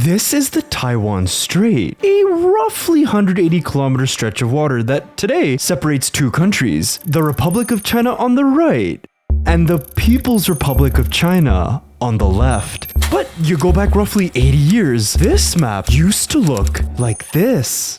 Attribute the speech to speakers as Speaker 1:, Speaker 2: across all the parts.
Speaker 1: This is the Taiwan Strait, a roughly 180-kilometer stretch of water that today separates two countries, the Republic of China on the right, and the People's Republic of China on the left. But you go back roughly 80 years, this map used to look like this.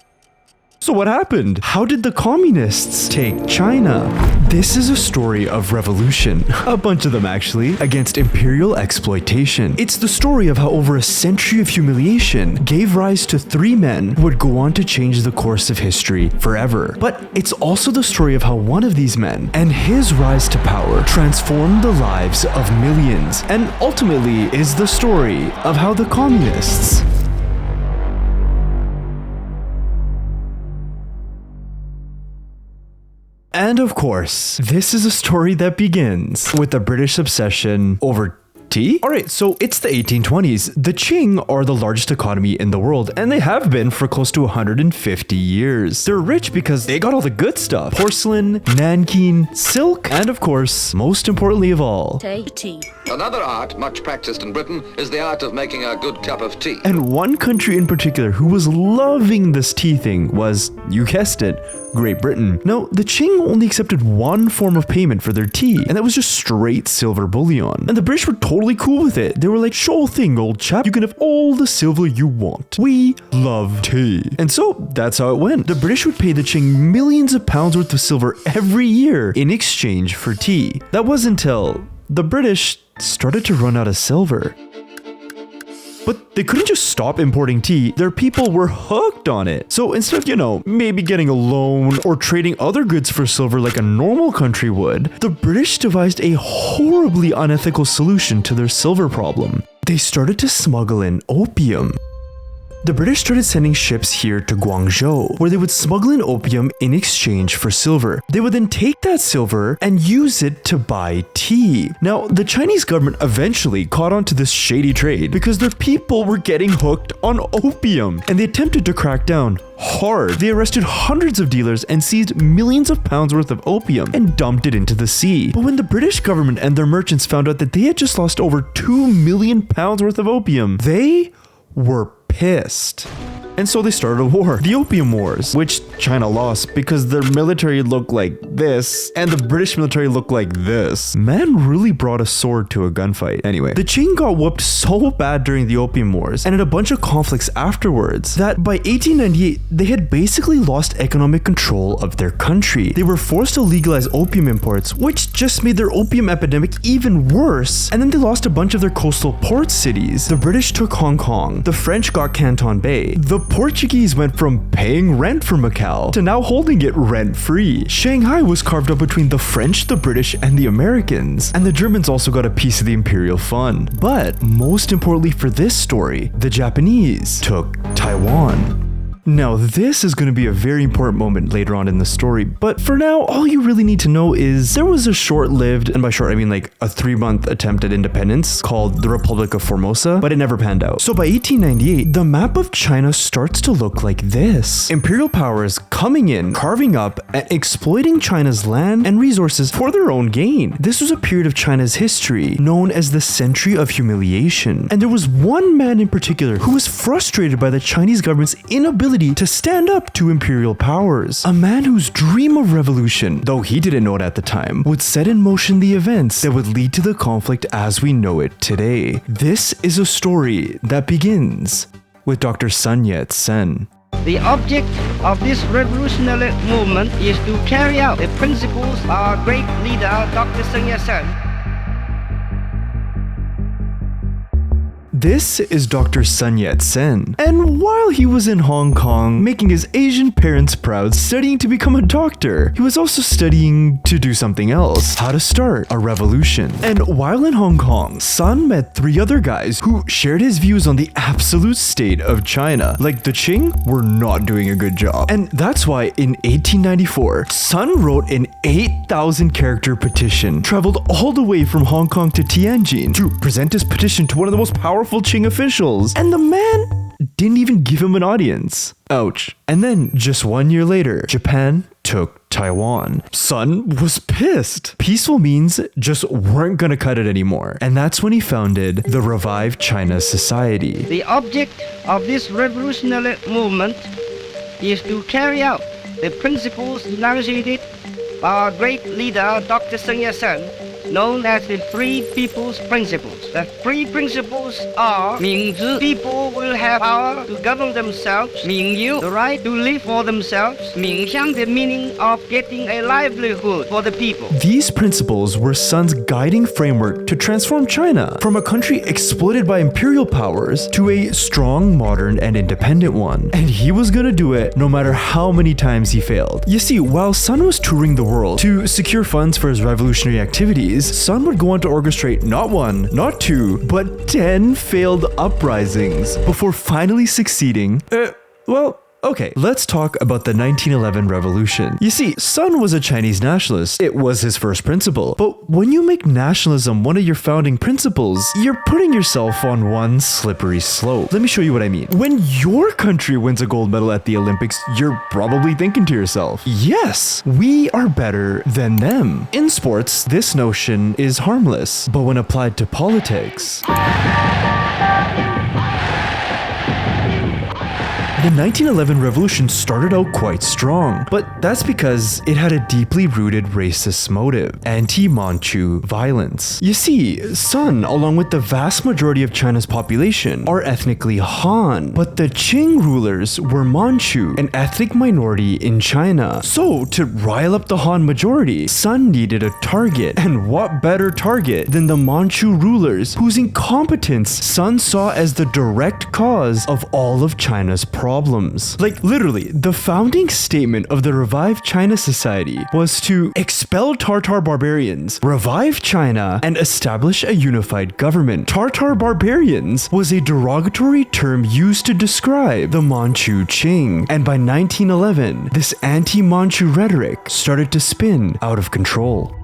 Speaker 1: So what happened? How did the communists take China? This is a story of revolution, a bunch of them actually, against imperial exploitation. It's the story of how over a century of humiliation gave rise to three men who would go on to change the course of history forever. But it's also the story of how one of these men and his rise to power transformed the lives of millions, and ultimately is the story of how the communists And of course, this is a story that begins with the British obsession over tea? Alright, so it's the 1820s. The Chiang are the largest economy in the world, and they have been for close to 150 years. They're rich because they got all the good stuff. Porcelain, nankeen, silk, and of course, most importantly of all,
Speaker 2: tea.
Speaker 3: Another art much practiced in Britain is the art of making a good cup of tea.
Speaker 1: And one country in particular who was loving this tea thing was, you guessed it, Great Britain. Now, the Chiang only accepted one form of payment for their tea, and that was just straight silver bullion. And the British were totally cool with it. They were like, sure thing, old chap, you can have all the silver you want. We love tea. And so, that's how it went. The British would pay the Chiang millions of pounds worth of silver every year in exchange for tea. That was until the British started to run out of silver. But they couldn't just stop importing tea, their people were hooked on it. So instead of, maybe getting a loan or trading other goods for silver like a normal country would, the British devised a horribly unethical solution to their silver problem. They started to smuggle in opium. The British started sending ships here to Guangzhou, where they would smuggle in opium in exchange for silver. They would then take that silver and use it to buy tea. Now, the Chinese government eventually caught on to this shady trade because their people were getting hooked on opium, and they attempted to crack down hard. They arrested hundreds of dealers and seized millions of pounds worth of opium and dumped it into the sea. But when the British government and their merchants found out that they had just lost over 2 million pounds worth of opium, they were pissed. And so they started a war, the Opium Wars, which China lost because their military looked like this and the British military looked like this. Man really brought a sword to a gunfight. Anyway, the Chiang got whooped so bad during the Opium Wars and had a bunch of conflicts afterwards that by 1898, they had basically lost economic control of their country. They were forced to legalize opium imports, which just made their opium epidemic even worse. And then they lost a bunch of their coastal port cities. The British took Hong Kong, the French got Canton Bay, the Portuguese went from paying rent for Macau to now holding it rent-free. Shanghai was carved up between the French, the British, and the Americans, and the Germans also got a piece of the imperial fun. But most importantly for this story, the Japanese took Taiwan. Now, this is going to be a very important moment later on in the story, but for now, all you really need to know is there was a short-lived, and by short I mean like a 3-month attempt at independence called the Republic of Formosa, but it never panned out. So by 1898, the map of China starts to look like this. Imperial powers coming in, carving up, and exploiting China's land and resources for their own gain. This was a period of China's history known as the Century of Humiliation, and there was one man in particular who was frustrated by the Chinese government's inability to stand up to imperial powers. A man whose dream of revolution, though he didn't know it at the time, would set in motion the events that would lead to the conflict as we know it today. This is a story that begins with Dr. Yat Sen.
Speaker 4: The object of this revolutionary movement is to carry out the principles of our great leader, Dr. Yat Sen.
Speaker 1: This is Dr. Yat Sen, and while he was in Hong Kong making his Asian parents proud studying to become a doctor, he was also studying to do something else, how to start a revolution. And while in Hong Kong, Sun met 3 other guys who shared his views on the absolute state of China. Like the Qing were not doing a good job. And that's why in 1894, Sun wrote an 8,000 character petition, traveled all the way from Hong Kong to Tianjin to present his petition to one of the most powerful Qing officials, and the man didn't even give him an audience. Ouch. And then, just 1 year later, Japan took Taiwan. Sun was pissed. Peaceful means just weren't gonna cut it anymore. And that's when he founded the Revived China Society.
Speaker 4: The object of this revolutionary movement is to carry out the principles enunciated by our great leader, Dr. Yat Sen, known as the Three People's Principles. The three principles are: 民治, people will have power to govern themselves; 民有, the right to live for themselves; 民享, the meaning of getting a livelihood for the people.
Speaker 1: These principles were Sun's guiding framework to transform China from a country exploited by imperial powers to a strong, modern, and independent one. And he was gonna do it no matter how many times he failed. You see, while Sun was touring the world to secure funds for his revolutionary activities, Sun would go on to orchestrate not one, not two, but 10 failed uprisings before finally succeeding. Okay, let's talk about the 1911 revolution. You see, Sun was a Chinese nationalist. It was his first principle. But when you make nationalism one of your founding principles, you're putting yourself on one slippery slope. Let me show you what I mean. When your country wins a gold medal at the Olympics, you're probably thinking to yourself, yes, we are better than them. In sports, this notion is harmless, but when applied to politics, the 1911 revolution started out quite strong, but that's because it had a deeply rooted racist motive: anti-Manchu violence. You see, Sun, along with the vast majority of China's population, are ethnically Han, but the Qing rulers were Manchu, an ethnic minority in China. So, to rile up the Han majority, Sun needed a target, and what better target than the Manchu rulers, whose incompetence Sun saw as the direct cause of all of China's problems. Like, literally, the founding statement of the revived China Society was to expel Tartar barbarians, revive China, and establish a unified government. Tartar barbarians was a derogatory term used to describe the Manchu Qing, and by 1911, this anti-Manchu rhetoric started to spin out of control.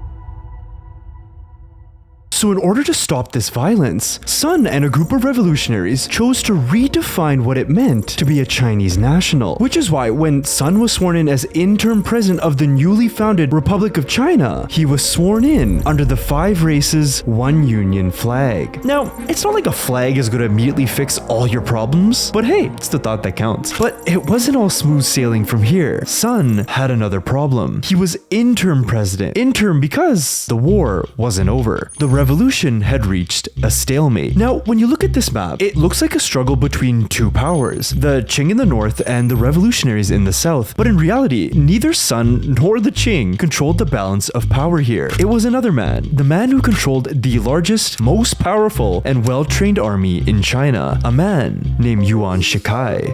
Speaker 1: So in order to stop this violence, Sun and a group of revolutionaries chose to redefine what it meant to be a Chinese national, which is why when Sun was sworn in as interim president of the newly founded Republic of China, he was sworn in under the 5 races, 1 union flag. Now, it's not like a flag is going to immediately fix all your problems, but hey, it's the thought that counts. But it wasn't all smooth sailing from here. Sun had another problem. He was interim president. Interim because the war wasn't over. The revolution had reached a stalemate. Now, when you look at this map, it looks like a struggle between two powers, the Qing in the north and the revolutionaries in the south. But in reality, neither Sun nor the Qing controlled the balance of power here. It was another man, the man who controlled the largest, most powerful, and well-trained army in China, a man named Yuan Shikai.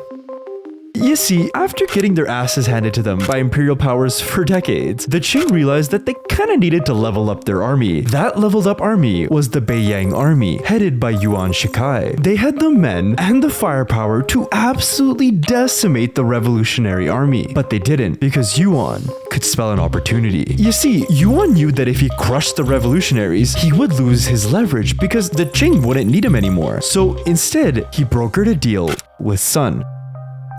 Speaker 1: You see, after getting their asses handed to them by imperial powers for decades, the Qing realized that they kinda needed to level up their army. That leveled up army was the Beiyang army, headed by Yuan Shikai. They had the men and the firepower to absolutely decimate the revolutionary army, but they didn't, because Yuan could spell an opportunity. You see, Yuan knew that if he crushed the revolutionaries, he would lose his leverage because the Qing wouldn't need him anymore. So instead, he brokered a deal with Sun.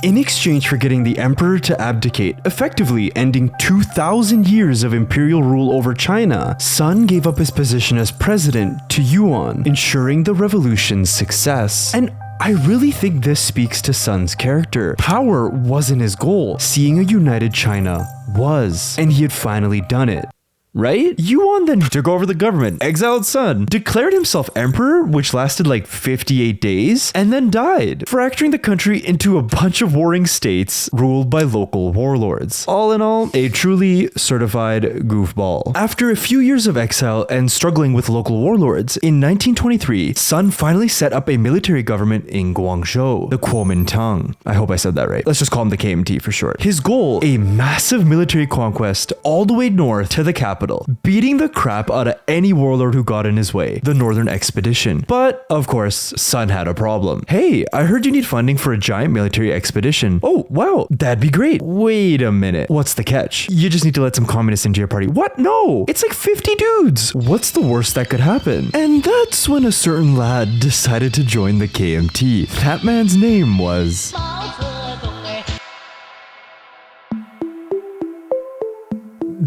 Speaker 1: In exchange for getting the emperor to abdicate, effectively ending 2,000 years of imperial rule over China, Sun gave up his position as president to Yuan, ensuring the revolution's success. And I really think this speaks to Sun's character. Power wasn't his goal. Seeing a united China was, and he had finally done it. Right? Yuan then took over the government, exiled Sun, declared himself emperor, which lasted like 58 days, and then died, fracturing the country into a bunch of warring states ruled by local warlords. All in all, a truly certified goofball. After a few years of exile and struggling with local warlords, in 1923, Sun finally set up a military government in Guangzhou, the Kuomintang. I hope I said that right. Let's just call him the KMT for short. His goal, a massive military conquest all the way north to the capital, beating the crap out of any warlord who got in his way, the Northern Expedition. But, of course, Sun had a problem. Hey, I heard you need funding for a giant military expedition. Oh, wow, that'd be great. Wait a minute. What's the catch? You just need to let some communists into your party. What? No! It's like 50 dudes! What's the worst that could happen? And that's when a certain lad decided to join the KMT. That man's name was...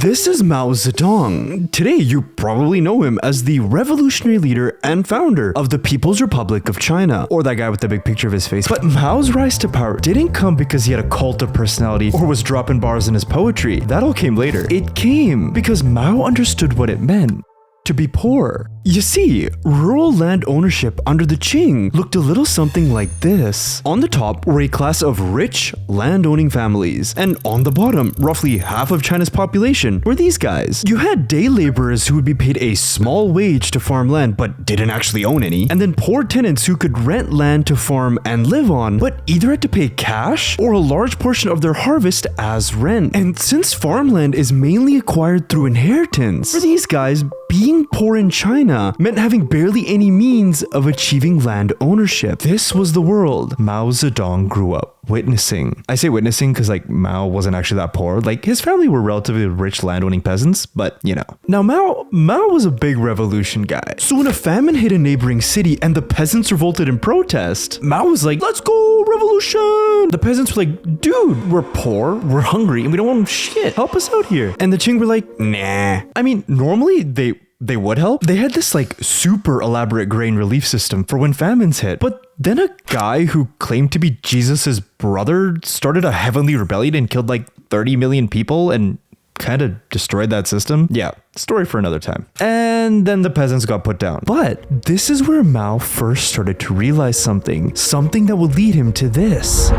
Speaker 1: This is Mao Zedong. Today, you probably know him as the revolutionary leader and founder of the People's Republic of China, or that guy with the big picture of his face. But Mao's rise to power didn't come because he had a cult of personality or was dropping bars in his poetry. That all came later. It came because Mao understood what it meant to be poor. You see, rural land ownership under the Qing looked a little something like this. On the top were a class of rich, land-owning families, and on the bottom, roughly half of China's population were these guys. You had day laborers who would be paid a small wage to farm land but didn't actually own any, and then poor tenants who could rent land to farm and live on, but either had to pay cash or a large portion of their harvest as rent. And since farmland is mainly acquired through inheritance, for these guys, being poor in China meant having barely any means of achieving land ownership. This was the world Mao Zedong grew up witnessing. I say witnessing because Mao wasn't actually that poor. His family were relatively rich landowning peasants, but Now Mao was a big revolution guy. So when a famine hit a neighboring city and the peasants revolted in protest, Mao was like, let's go, revolution! The peasants were like, dude, we're poor, we're hungry, and we don't want shit. Help us out here. And the Qing were like, nah. I mean, normally they would help. They had this super elaborate grain relief system for when famines hit. But then a guy who claimed to be Jesus's brother started a heavenly rebellion and killed 30 million people and kind of destroyed that system. Yeah, story for another time. And then the peasants got put down. But this is where Mao first started to realize something that would lead him to this.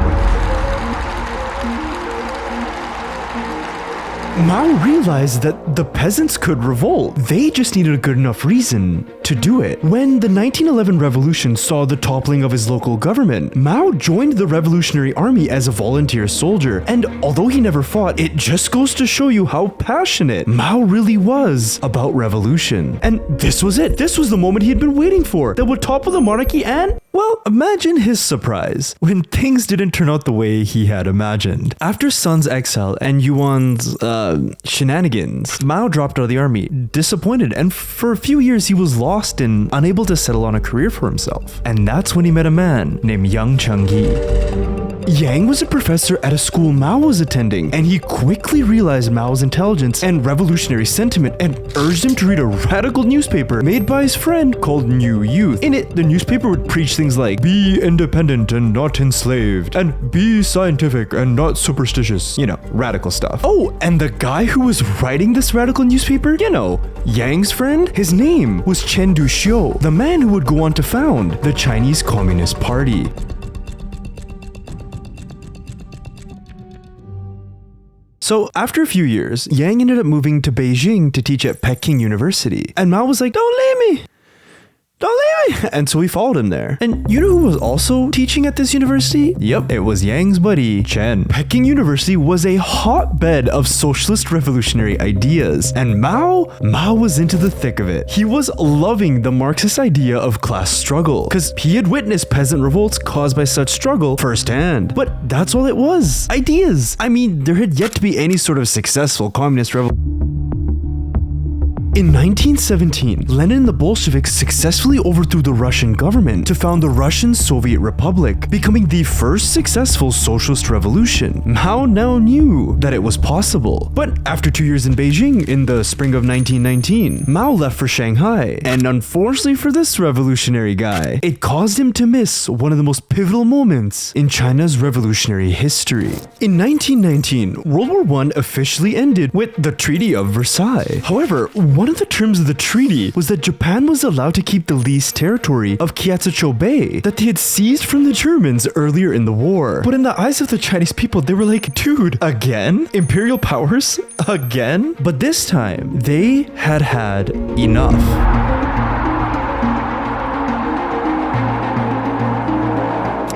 Speaker 1: Mao realized that the peasants could revolt. They just needed a good enough reason to do it. When the 1911 revolution saw the toppling of his local government, Mao joined the Revolutionary Army as a volunteer soldier. And although he never fought, it just goes to show you how passionate Mao really was about revolution. And this was it. This was the moment he had been waiting for, that would topple the monarchy. And well, imagine his surprise when things didn't turn out the way he had imagined. After Sun's exile and Yuan's shenanigans, Mao dropped out of the army, disappointed, and for a few years he was lost and unable to settle on a career for himself. And that's when he met a man named Yang Chengyi. Yang was a professor at a school Mao was attending, and he quickly realized Mao's intelligence and revolutionary sentiment and urged him to read a radical newspaper made by his friend called New Youth. In it, the newspaper would preach things like, be independent and not enslaved, and be scientific and not superstitious. Radical stuff. Oh, and the guy who was writing this radical newspaper, Yang's friend, his name was Chen Duxiu, the man who would go on to found the Chinese Communist Party. So after a few years, Yang ended up moving to Beijing to teach at Peking University. And Mao was like, don't leave me! Don't leave me! And so he followed him there. And you know who was also teaching at this university? Yep, it was Yang's buddy, Chen. Peking University was a hotbed of socialist revolutionary ideas. And Mao was into the thick of it. He was loving the Marxist idea of class struggle, because he had witnessed peasant revolts caused by such struggle firsthand. But that's all it was. Ideas. I mean, there had yet to be any sort of successful communist revolution. In 1917, Lenin and the Bolsheviks successfully overthrew the Russian government to found the Russian Soviet Republic, becoming the first successful socialist revolution. Mao now knew that it was possible. But after 2 years in Beijing, in the spring of 1919, Mao left for Shanghai. And unfortunately for this revolutionary guy, it caused him to miss one of the most pivotal moments in China's revolutionary history. In 1919, World War I officially ended with the Treaty of Versailles. However, one of the terms of the treaty was that Japan was allowed to keep the leased territory of Kiatsucho Bay that they had seized from the Germans earlier in the war. But in the eyes of the Chinese people, they were like, dude, again? Imperial powers? Again? But this time, they had enough.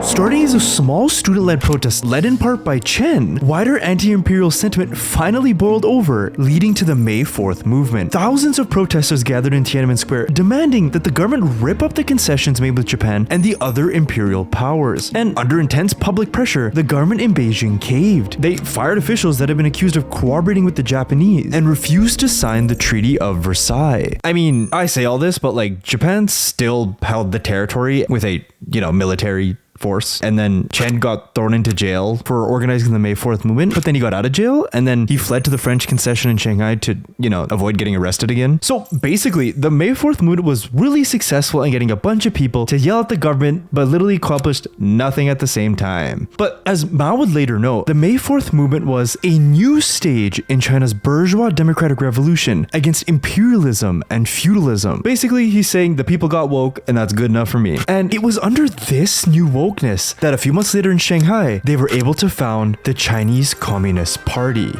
Speaker 1: Starting as a small student-led protest led in part by Chen, wider anti-imperial sentiment finally boiled over, leading to the May 4th movement. Thousands of protesters gathered in Tiananmen Square, demanding that the government rip up the concessions made with Japan and the other imperial powers. And under intense public pressure, the government in Beijing caved. They fired officials that had been accused of cooperating with the Japanese and refused to sign the Treaty of Versailles. I mean, I say all this, but Japan still held the territory with a, military force. And then Chen got thrown into jail for organizing the May 4th movement, but then he got out of jail and then he fled to the French concession in Shanghai to, avoid getting arrested again. So basically, the May 4th movement was really successful in getting a bunch of people to yell at the government, but literally accomplished nothing at the same time. But as Mao would later note, the May 4th movement was a new stage in China's bourgeois democratic revolution against imperialism and feudalism. Basically, he's saying the people got woke and that's good enough for me. And it was under this new wokeness that a few months later in Shanghai, they were able to found the Chinese Communist Party.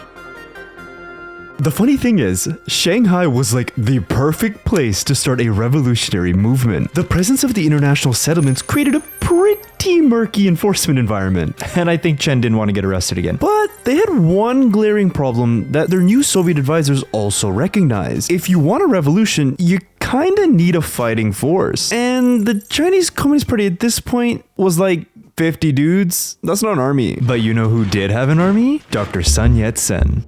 Speaker 1: The funny thing is, Shanghai was like the perfect place to start a revolutionary movement. The presence of the international settlements created a pretty murky enforcement environment, and I think Chen didn't want to get arrested again. But they had one glaring problem that their new Soviet advisors also recognized. If you want a revolution, you kinda need a fighting force. And the Chinese Communist Party at this point was like 50 dudes. That's not an army. But you know who did have an army? Dr. Sun Yat Sen.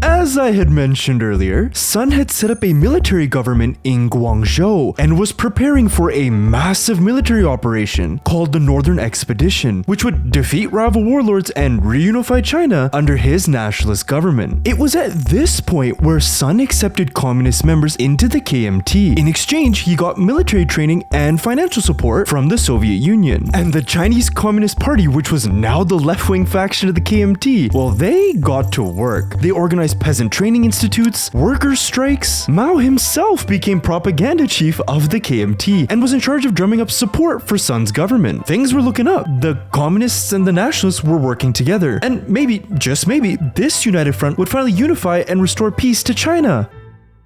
Speaker 1: As I had mentioned earlier, Sun had set up a military government in Guangzhou and was preparing for a massive military operation called the Northern Expedition, which would defeat rival warlords and reunify China under his nationalist government. It was at this point where Sun accepted communist members into the KMT. In exchange, he got military training and financial support from the Soviet Union. And the Chinese Communist Party, which was now the left-wing faction of the KMT, well, they got to work. They organized peasant training institutes, workers' strikes. Mao himself became propaganda chief of the KMT and was in charge of drumming up support for Sun's government. Things were looking up. The communists and the nationalists were working together. And maybe, just maybe, this united front would finally unify and restore peace to China.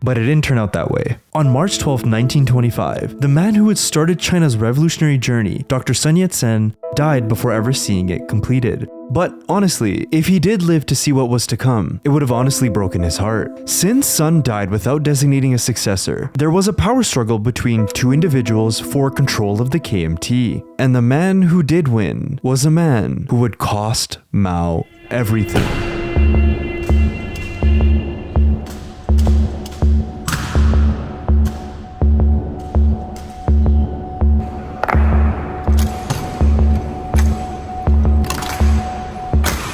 Speaker 1: But it didn't turn out that way. On March 12, 1925, the man who had started China's revolutionary journey, Dr. Sun Yat-sen, died before ever seeing it completed. But honestly, if he did live to see what was to come, it would have honestly broken his heart. Since Sun died without designating a successor, there was a power struggle between two individuals for control of the KMT. And the man who did win was a man who would cost Mao everything.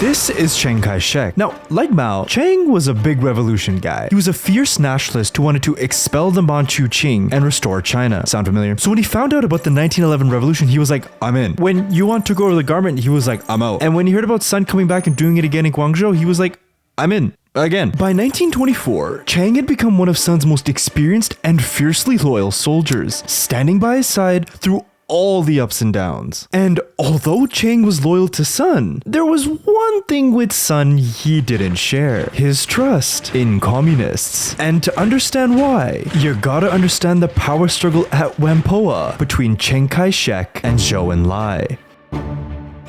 Speaker 1: This is Chiang Kai-Shek. Now, like Mao, Chiang was a big revolution guy. He was a fierce nationalist who wanted to expel the Manchu Qing and restore China. Sound familiar? So when he found out about the 1911 revolution, he was like, I'm in. When Yuan took over the government, he was like, I'm out. And when he heard about Sun coming back and doing it again in Guangzhou, he was like, I'm in. Again. By 1924, Chiang had become one of Sun's most experienced and fiercely loyal soldiers, standing by his side through all the ups and downs. And although Chiang was loyal to Sun, there was one thing with Sun he didn't share: his trust in communists. And to understand why, you gotta understand the power struggle at Whampoa between Chiang Kai-Shek and Zhou Enlai.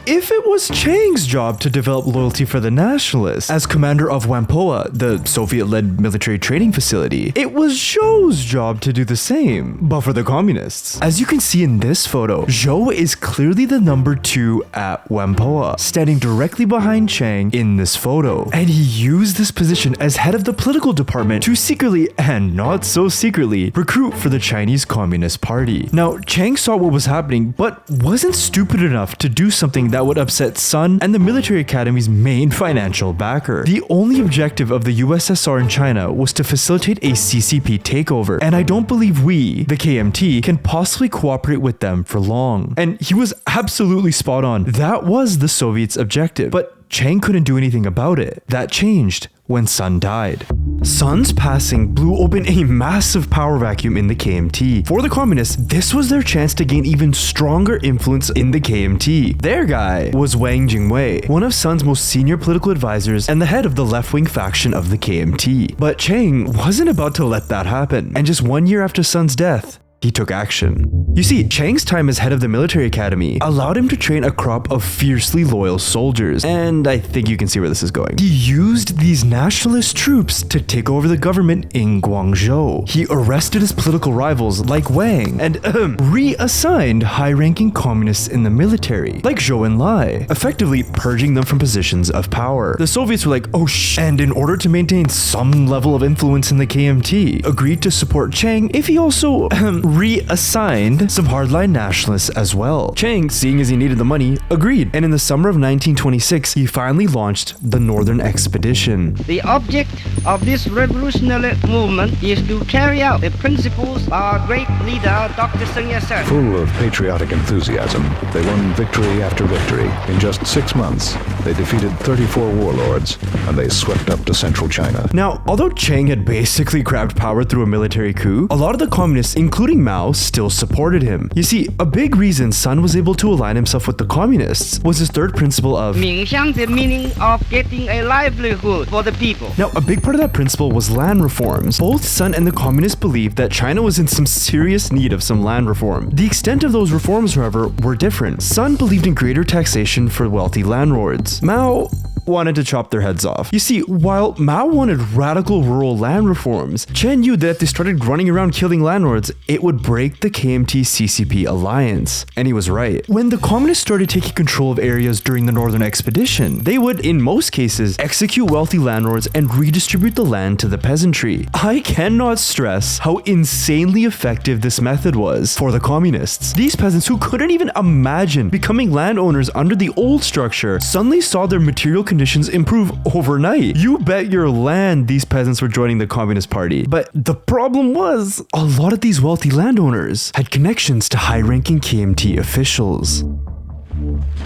Speaker 1: If it was Chiang's job to develop loyalty for the Nationalists as commander of Whampoa, the Soviet-led military training facility, it was Zhou's job to do the same, but for the communists. As you can see in this photo, Zhou is clearly the number 2 at Whampoa, standing directly behind Chiang in this photo. And he used this position as head of the political department to secretly, and not so secretly, recruit for the Chinese Communist Party. Now, Chiang saw what was happening, but wasn't stupid enough to do something that would upset Sun and the military academy's main financial backer. The only objective of the USSR in China was to facilitate a CCP takeover, and I don't believe we, the KMT, can possibly cooperate with them for long. And he was absolutely spot on. That was the Soviets' objective, but Chiang couldn't do anything about it. That changed when Sun died. Sun's passing blew open a massive power vacuum in the KMT. For the communists, this was their chance to gain even stronger influence in the KMT. Their guy was Wang Jingwei, one of Sun's most senior political advisors and the head of the left-wing faction of the KMT. But Chiang wasn't about to let that happen, and just 1 year after Sun's death, he took action. You see, Chiang's time as head of the military academy allowed him to train a crop of fiercely loyal soldiers, and I think you can see where this is going. He used these nationalist troops to take over the government in Guangzhou. He arrested his political rivals like Wang and reassigned high-ranking communists in the military, like Zhou Enlai, effectively purging them from positions of power. The Soviets were like, oh shh, and in order to maintain some level of influence in the KMT, agreed to support Chiang if he also reassigned some hardline nationalists as well. Chiang, seeing as he needed the money, agreed, and in the summer of 1926, he finally launched the Northern Expedition.
Speaker 4: The object of this revolutionary movement is to carry out the principles of our great leader, Dr. Sun Yat-sen.
Speaker 2: Full of patriotic enthusiasm, they won victory after victory. In just 6 months, they defeated 34 warlords, and they swept up to central China.
Speaker 1: Now, although Chiang had basically grabbed power through a military coup, a lot of the communists, including Mao, still supported him. You see, a big reason Sun was able to align himself with the communists was his third principle of
Speaker 4: Mingxiang, the meaning of getting a livelihood for the people.
Speaker 1: Now, a big part of that principle was land reforms. Both Sun and the communists believed that China was in some serious need of some land reform. The extent of those reforms, however, were different. Sun believed in greater taxation for wealthy landlords. Mao wanted to chop their heads off. You see, while Mao wanted radical rural land reforms, Chen knew that if they started running around killing landlords, it would break the KMT-CCP alliance. And he was right. When the communists started taking control of areas during the Northern Expedition, they would, in most cases, execute wealthy landlords and redistribute the land to the peasantry. I cannot stress how insanely effective this method was for the communists. These peasants who couldn't even imagine becoming landowners under the old structure suddenly saw their material conditions improve overnight. You bet your land these peasants were joining the Communist Party. But the problem was, a lot of these wealthy landowners had connections to high-ranking KMT officials.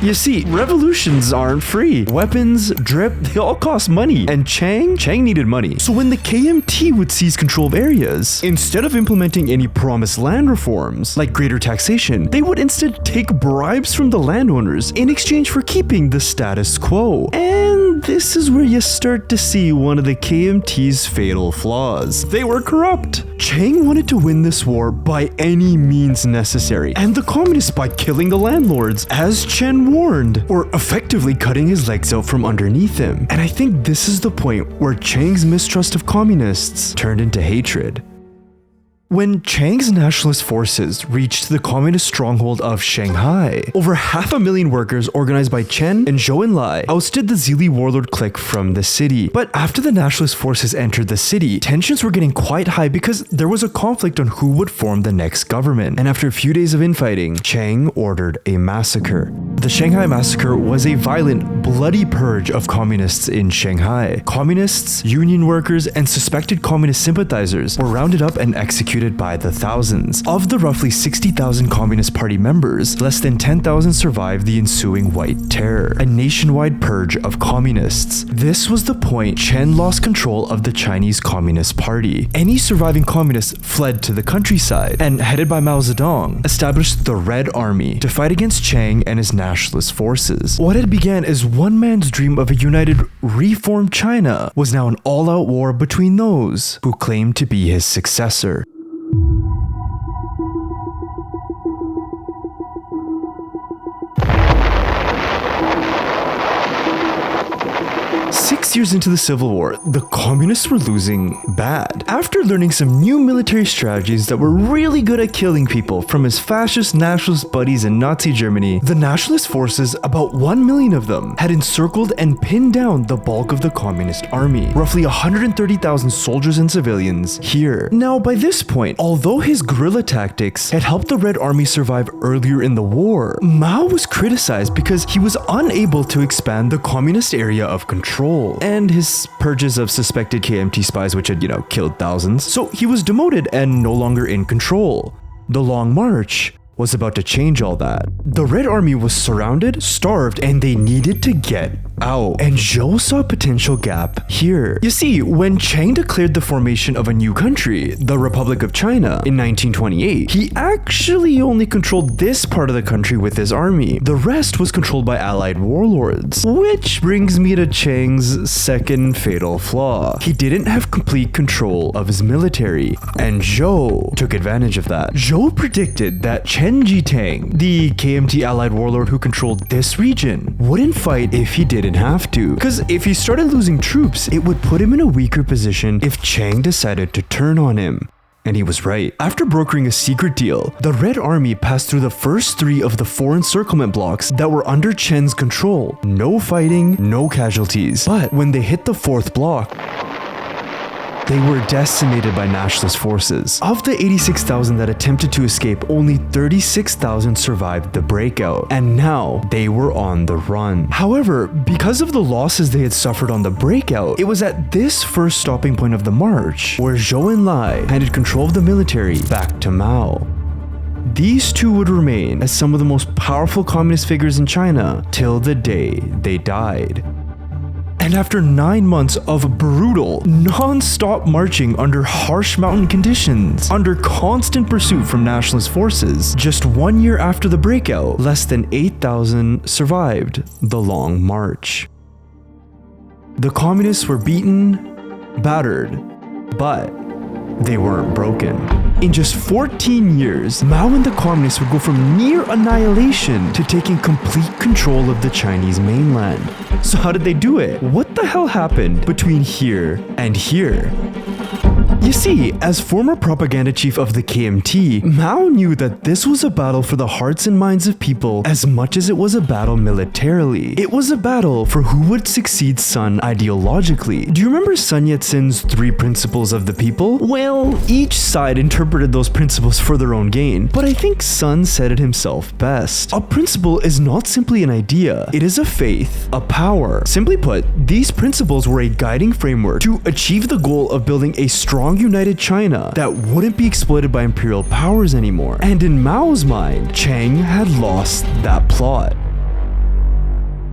Speaker 1: You see, revolutions aren't free. Weapons, drip, they all cost money. And Chiang needed money. So when the KMT would seize control of areas, instead of implementing any promised land reforms, like greater taxation, they would instead take bribes from the landowners in exchange for keeping the status quo. And this is where you start to see one of the KMT's fatal flaws. They were corrupt. Chiang wanted to win this war by any means necessary, and the communists by killing the landlords, as Chen warned, or effectively cutting his legs out from underneath him. And I think this is the point where Chiang's mistrust of communists turned into hatred. When Chiang's nationalist forces reached the communist stronghold of Shanghai, over 500,000 workers organized by Chen and Zhou Enlai ousted the Zili warlord clique from the city. But after the nationalist forces entered the city, tensions were getting quite high because there was a conflict on who would form the next government. And after a few days of infighting, Chiang ordered a massacre. The Shanghai Massacre was a violent, bloody purge of communists in Shanghai. Communists, union workers, and suspected communist sympathizers were rounded up and executed by the thousands. Of the roughly 60,000 Communist Party members, less than 10,000 survived the ensuing White Terror, a nationwide purge of communists. This was the point Chen lost control of the Chinese Communist Party. Any surviving communists fled to the countryside and, headed by Mao Zedong, established the Red Army to fight against Chiang and his nationalist forces. What had began as one man's dream of a united, reformed China was now an all-out war between those who claimed to be his successor. Six years into the Civil War, the communists were losing bad. After learning some new military strategies that were really good at killing people from his fascist nationalist buddies in Nazi Germany, the nationalist forces, about 1 million of them, had encircled and pinned down the bulk of the communist army, roughly 130,000 soldiers and civilians here. Now, by this point, although his guerrilla tactics had helped the Red Army survive earlier in the war, Mao was criticized because he was unable to expand the communist area of control, and his purges of suspected KMT spies, which had, killed thousands. So he was demoted and no longer in control. The Long March was about to change all that. The Red Army was surrounded, starved, and they needed to get out. And Zhou saw a potential gap here. You see, when Chiang declared the formation of a new country, the Republic of China, in 1928, he actually only controlled this part of the country with his army. The rest was controlled by allied warlords. Which brings me to Chiang's second fatal flaw. He didn't have complete control of his military, and Zhou took advantage of that. Zhou predicted that Chen Jitang, the KMT allied warlord who controlled this region, wouldn't fight if he didn't have to. Because if he started losing troops, it would put him in a weaker position if Chiang decided to turn on him. And he was right. After brokering a secret deal, the Red Army passed through the first 3 of the 4 encirclement blocks that were under Chen's control. No fighting, no casualties. But when they hit the 4th block, they were decimated by nationalist forces. Of the 86,000 that attempted to escape, only 36,000 survived the breakout, and now they were on the run. However, because of the losses they had suffered on the breakout, it was at this first stopping point of the march where Zhou Enlai handed control of the military back to Mao. These two would remain as some of the most powerful communist figures in China till the day they died. And after 9 months of brutal, non-stop marching under harsh mountain conditions, under constant pursuit from nationalist forces, just 1 year after the breakout, less than 8,000 survived the long march. The communists were beaten, battered, but they weren't broken. In just 14 years, Mao and the communists would go from near annihilation to taking complete control of the Chinese mainland. So how did they do it? What the hell happened between here and here? You see, as former propaganda chief of the KMT, Mao knew that this was a battle for the hearts and minds of people as much as it was a battle militarily. It was a battle for who would succeed Sun ideologically. Do you remember Sun Yat-sen's 3 principles of the people? Well, each side interpreted those principles for their own gain, but I think Sun said it himself best. A principle is not simply an idea, it is a faith, a power. Simply put, these principles were a guiding framework to achieve the goal of building a strong united China that wouldn't be exploited by imperial powers anymore. And in Mao's mind, Chiang had lost that plot.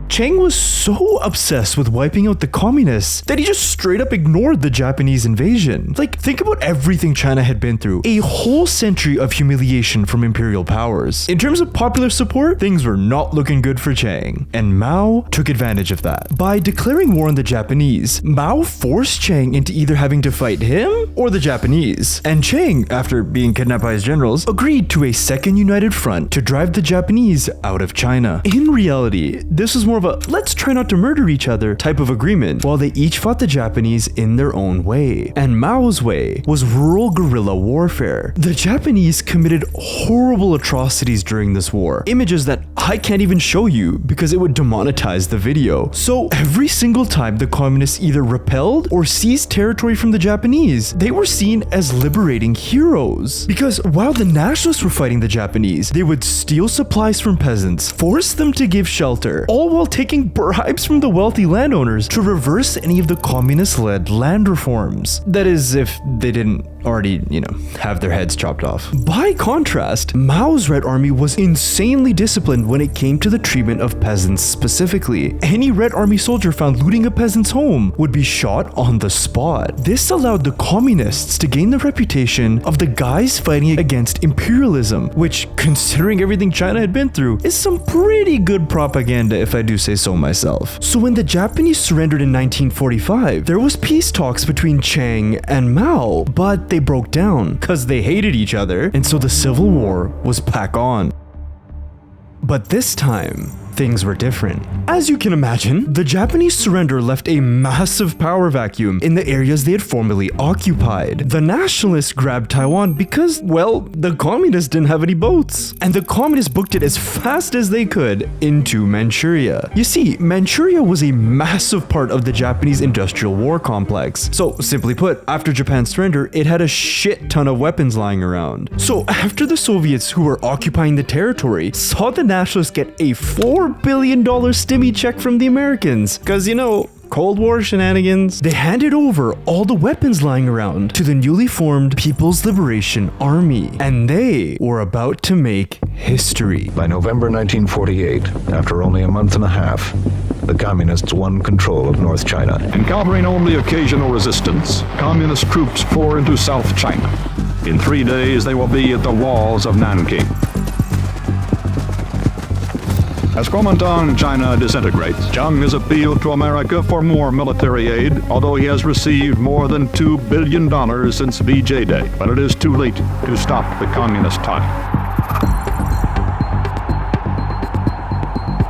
Speaker 1: Chiang was so obsessed with wiping out the communists that he just straight up ignored the Japanese invasion. Like, think about everything China had been through. A whole century of humiliation from imperial powers. In terms of popular support, things were not looking good for Chiang, and Mao took advantage of that. By declaring war on the Japanese, Mao forced Chiang into either having to fight him or the Japanese. And Chiang, after being kidnapped by his generals, agreed to a second united front to drive the Japanese out of China. In reality, this was more of a let's try not to murder each other type of agreement, while they each fought the Japanese in their own way. And Mao's way was rural guerrilla warfare. The Japanese committed horrible atrocities during this war, images that I can't even show you because it would demonetize the video. So every single time the communists either repelled or seized territory from the Japanese, they were seen as liberating heroes. Because while the nationalists were fighting the Japanese, they would steal supplies from peasants, force them to give shelter, all while taking bribes from the wealthy landowners to reverse any of the communist-led land reforms. That is, if they didn't already, have their heads chopped off. By contrast, Mao's Red Army was insanely disciplined when it came to the treatment of peasants specifically. Any Red Army soldier found looting a peasant's home would be shot on the spot. This allowed the communists to gain the reputation of the guys fighting against imperialism, which, considering everything China had been through, is some pretty good propaganda if I do say so myself. So when the Japanese surrendered in 1945, there was peace talks between Chiang and Mao, but they broke down because they hated each other, and so the Civil War was back on. But this time, things were different. As you can imagine, the Japanese surrender left a massive power vacuum in the areas they had formerly occupied. The Nationalists grabbed Taiwan because, well, the communists didn't have any boats, and the communists booked it as fast as they could into Manchuria. You see, Manchuria was a massive part of the Japanese industrial war complex. So, simply put, after Japan's surrender, it had a shit ton of weapons lying around. So, after the Soviets, who were occupying the territory, saw the Nationalists get a $4 billion stimmy check from the Americans, because Cold War shenanigans, they handed over all the weapons lying around to the newly formed People's Liberation Army, and they were about to make history.
Speaker 2: By November 1948, after only a month and a half, the communists won control of North China.
Speaker 5: Encountering only occasional resistance, communist troops pour into South China. In 3 days, they will be at the walls of Nanking. As Kuomintang, China disintegrates, Chiang has appealed to America for more military aid, although he has received more than $2 billion since VJ Day. But it is too late to stop the communist tide.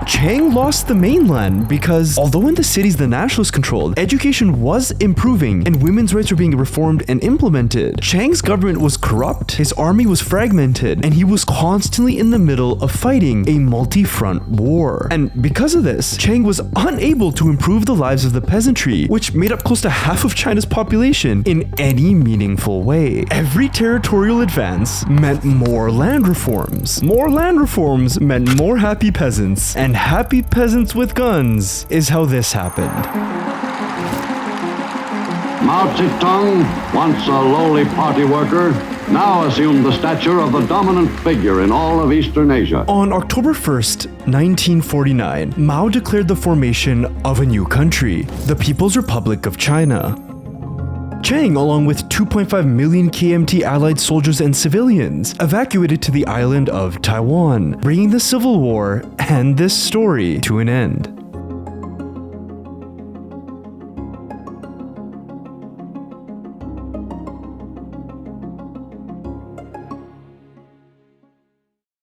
Speaker 1: Chiang lost the mainland because although in the cities the Nationalists controlled, education was improving and women's rights were being reformed and implemented, Chiang's government was corrupt, his army was fragmented, and he was constantly in the middle of fighting a multi-front war. And because of this, Chiang was unable to improve the lives of the peasantry, which made up close to half of China's population, in any meaningful way. Every territorial advance meant more land reforms. More land reforms meant more happy peasants, and happy peasants with guns is how this happened.
Speaker 6: Mao Zedong, once a lowly party worker, now assumed the stature of the dominant figure in all of Eastern Asia.
Speaker 1: On October 1st, 1949, Mao declared the formation of a new country, the People's Republic of China. Chiang, along with 2.5 million KMT allied soldiers and civilians, evacuated to the island of Taiwan, bringing the Civil War and this story to an end.